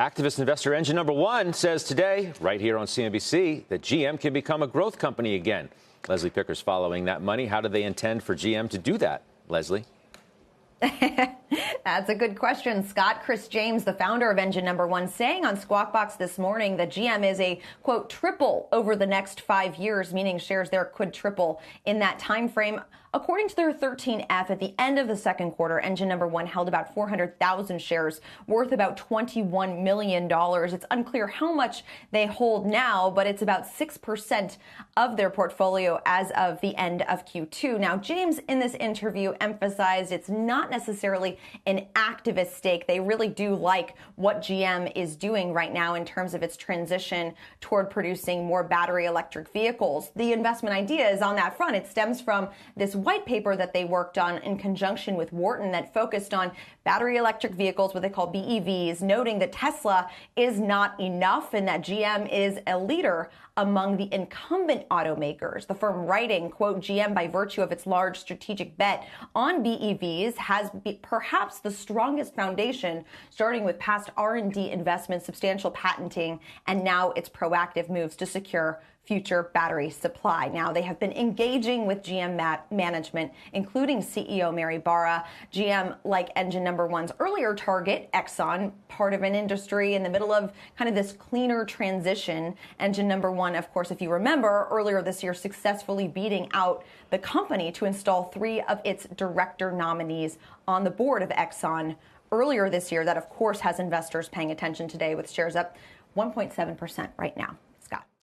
Activist investor engine number one says today, right here on CNBC, that GM can become a growth company again. Leslie Picker's following that money. How do they intend for GM to do that, Leslie? That's a good question, Scott. Chris James, the founder of Engine Number One, saying on Squawk Box this morning that GM is a, quote, triple over the next 5 years, meaning shares there could triple in that time frame. According to their 13F, at the end of the second quarter, Engine Number One held about 400,000 shares worth about $21 million. It's unclear how much they hold now, but it's about 6% of their portfolio as of the end of Q2. Now, James, in this interview, emphasized it's not necessarily an activist stake. They really do like what GM is doing right now in terms of its transition toward producing more battery electric vehicles. The investment idea is on that front. It stems from this white paper that they worked on in conjunction with Wharton that focused on battery electric vehicles, what they call BEVs, noting that Tesla is not enough and that GM is a leader among the incumbent automakers. The firm writing, quote, GM, by virtue of its large strategic bet on BEVs, has perhaps the strongest foundation, starting with past R&D investments, substantial patenting, and now its proactive moves to secure future battery supply. Now, they have been engaging with GM management, including CEO Mary Barra. GM, like Engine Number One's earlier target, Exxon, part of an industry in the middle of kind of this cleaner transition. Engine Number One, of course, if you remember, earlier this year successfully beating out the company to install 3 of its director nominees on the board of Exxon earlier this year. That, of course, has investors paying attention today with shares up 1.7% right now.